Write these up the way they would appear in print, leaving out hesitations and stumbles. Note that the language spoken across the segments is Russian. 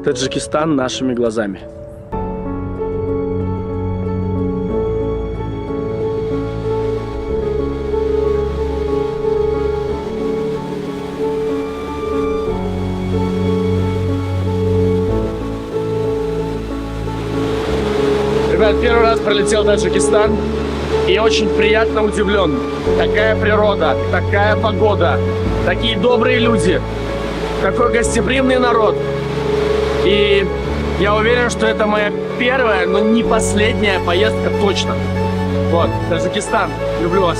Таджикистан нашими глазами. Ребят, первый раз пролетел Таджикистан и очень приятно удивлен. Такая природа, такая погода, такие добрые люди, такой гостеприимный народ. И я уверен, что это моя первая, но не последняя поездка точно. Вот, Таджикистан, люблю вас.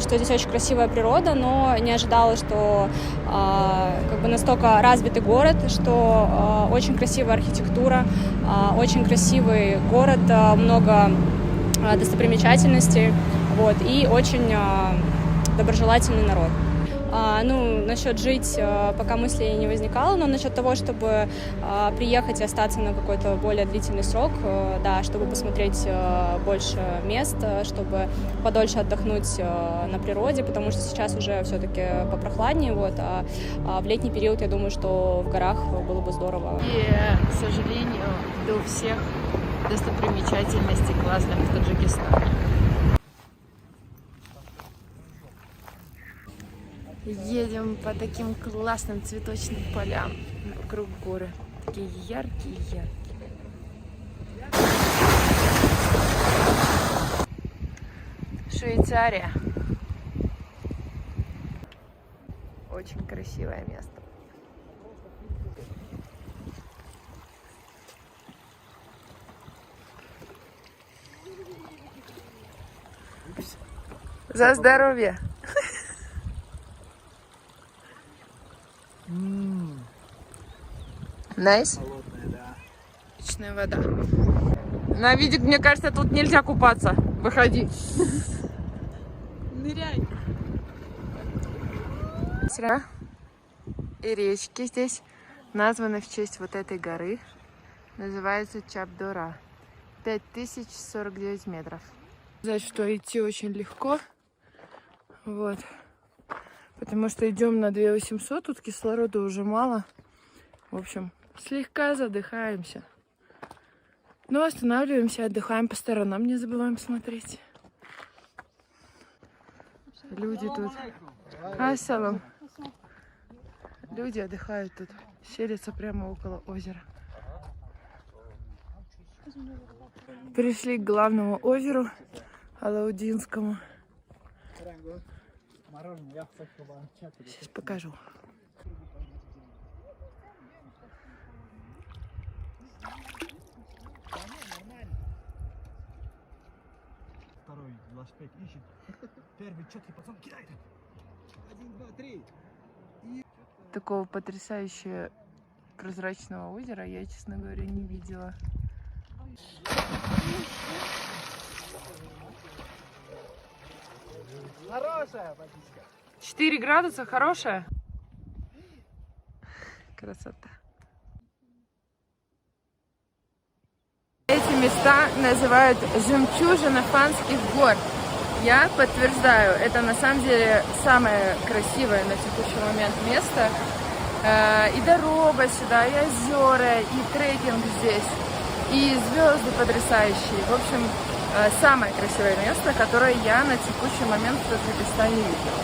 Что здесь очень красивая природа, но не ожидала, что как бы настолько развитый город, что очень красивая архитектура, очень красивый город, много достопримечательностей, вот, и очень доброжелательный народ. Ну, насчет жить пока мысли не возникало, но насчет того, чтобы приехать и остаться на какой-то более длительный срок, да, чтобы посмотреть больше мест, чтобы подольше отдохнуть на природе, потому что сейчас уже все-таки попрохладнее, вот, а в летний период, я думаю, что в горах было бы здорово. И, к сожалению, до всех достопримечательностей классных в Таджикистане. Едем по таким классным цветочным полям вокруг горы. Такие яркие. Швейцария. Очень красивое место. За здоровье! Найс? Отличная вода. На видик, мне кажется, тут нельзя купаться. Выходи. Ныряй. И речки здесь названы в честь вот этой горы. Называется Чабдора. 5049 метров. Сказать, что идти очень легко. Вот. Потому что идем на 2800, тут кислорода уже мало. В общем, слегка задыхаемся. Но останавливаемся, отдыхаем по сторонам, не забываем смотреть. Люди тут. Ассалам. Люди отдыхают тут. Селятся прямо около озера. Пришли к главному озеру Алаудинскому. Сейчас покажу. Второй 25 ищет. Первый четкий пацан кидает. 1, 2, 3. Такого потрясающего прозрачного озера я, честно говоря, не видела. Хорошая водичка. 4 градуса, хорошая? Красота. Эти места называют жемчужина Фанских гор. Я подтверждаю, это на самом деле самое красивое на текущий момент место. И дорога сюда, и озера, и трекинг здесь, и звезды потрясающие. В общем, самое красивое место, которое я на текущий момент в Таджикистане видела.